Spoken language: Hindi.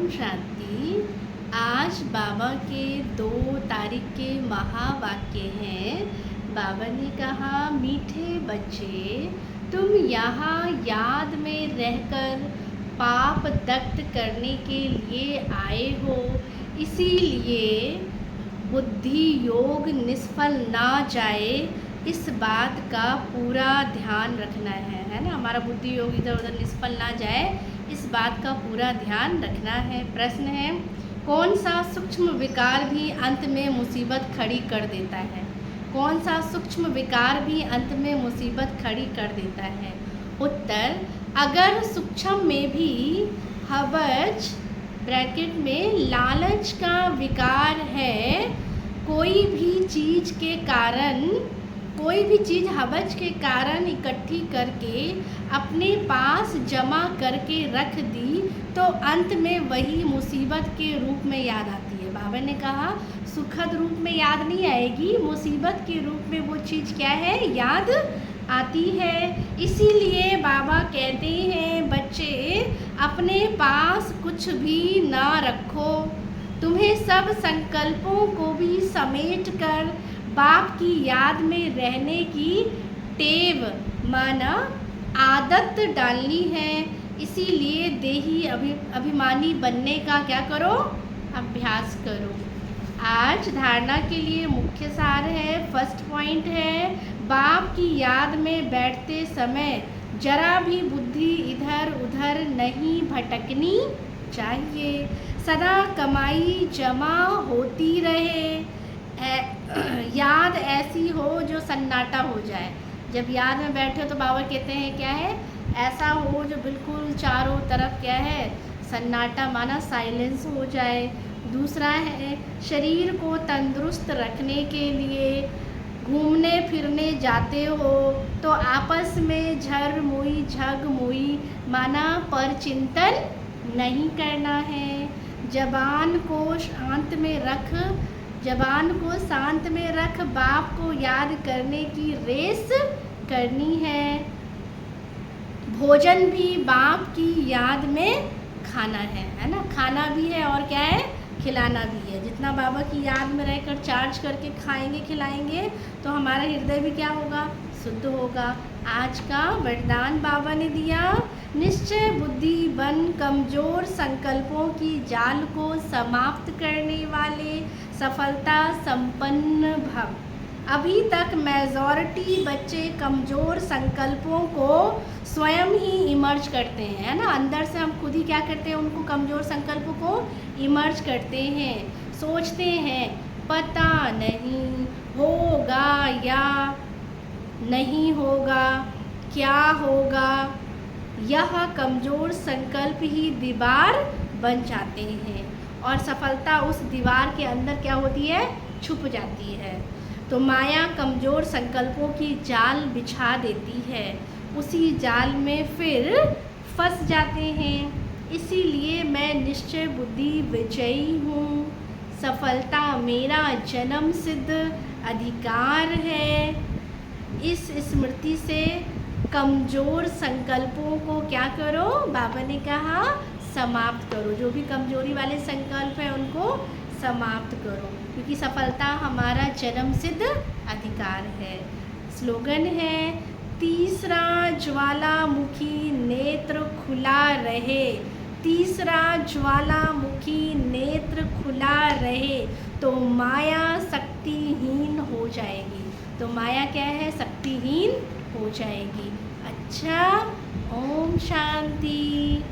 ओम शांति। आज बाबा के 2 तारीख के महावाक्य हैं। बाबा ने कहा, मीठे बच्चे, तुम यहाँ याद में रहकर पाप दग्ध करने के लिए आए हो, इसीलिए बुद्धि योग निष्फल ना जाए, इस बात का पूरा ध्यान रखना है ना। हमारा बुद्धि योग इधर उधर निष्फल ना जाए, इस बात का पूरा ध्यान रखना है। प्रश्न है, कौन सा सूक्ष्म विकार भी अंत में मुसीबत खड़ी कर देता है? कौन सा सूक्ष्म विकार भी अंत में मुसीबत खड़ी कर देता है? उत्तर, अगर सूक्ष्म में भी हवज ब्रैकेट में लालच का विकार है, कोई भी चीज़ हवज के कारण इकट्ठी करके अपने पास जमा करके रख दी तो अंत में वही मुसीबत के रूप में याद आती है। बाबा ने कहा, सुखद रूप में याद नहीं आएगी, मुसीबत के रूप में वो चीज़ क्या है, याद आती है। इसीलिए बाबा कहते हैं, बच्चे अपने पास कुछ भी ना रखो, तुम्हें सब संकल्पों को भी समेट कर बाप की याद में रहने की टेव माना आदत डालनी है। इसीलिए देही अभिमानी बनने का क्या करो, अभ्यास करो। आज धारणा के लिए मुख्य सार है, फर्स्ट पॉइंट है, बाप की याद में बैठते समय जरा भी बुद्धि इधर उधर नहीं भटकनी चाहिए। सदा कमाई जमा होती रहे, याद ऐसी हो जो सन्नाटा हो जाए। जब याद में बैठे हो तो बाबा कहते हैं क्या है, ऐसा हो जो बिल्कुल चारों तरफ क्या है, सन्नाटा माना साइलेंस हो जाए। दूसरा है, शरीर को तंदुरुस्त रखने के लिए घूमने फिरने जाते हो तो आपस में झर मुई झग मुई माना पर चिंतन नहीं करना है। जबान को शांत में रख बाप को याद करने की रेस करनी है। भोजन भी बाप की याद में खाना है ना। खाना भी है और क्या है, खिलाना भी है। जितना बाबा की याद में रहकर चार्ज करके खाएंगे खिलाएंगे तो हमारा हृदय भी क्या होगा, शुद्ध होगा। आज का वरदान बाबा ने दिया, निश्चय बुद्धि बन कमज़ोर संकल्पों की जाल को समाप्त करने वाले सफलता संपन्न भव। अभी तक मेजॉरिटी बच्चे कमज़ोर संकल्पों को स्वयं ही इमर्ज करते हैं, है ना। अंदर से हम खुद ही क्या करते हैं, उनको कमज़ोर संकल्पों को इमर्ज करते हैं। सोचते हैं पता नहीं होगा या नहीं होगा, क्या होगा। यह कमज़ोर संकल्प ही दीवार बन जाते हैं और सफलता उस दीवार के अंदर क्या होती है, छुप जाती है। तो माया कमज़ोर संकल्पों की जाल बिछा देती है, उसी जाल में फिर फंस जाते हैं। इसीलिए मैं निश्चय बुद्धि विजयी हूँ, सफलता मेरा जन्म सिद्ध अधिकार है। इस स्मृति से कमज़ोर संकल्पों को क्या करो, बाबा ने कहा समाप्त करो। जो भी कमजोरी वाले संकल्प हैं उनको समाप्त करो, क्योंकि सफलता हमारा जन्म सिद्ध अधिकार है। स्लोगन है, तीसरा ज्वालामुखी नेत्र खुला रहे, तीसरा ज्वालामुखी नेत्र खुला रहे तो माया शक्तिहीन हो जाएगी। तो माया क्या है, शक्तिहीन हो जाएगी। अच्छा, ओम शांति।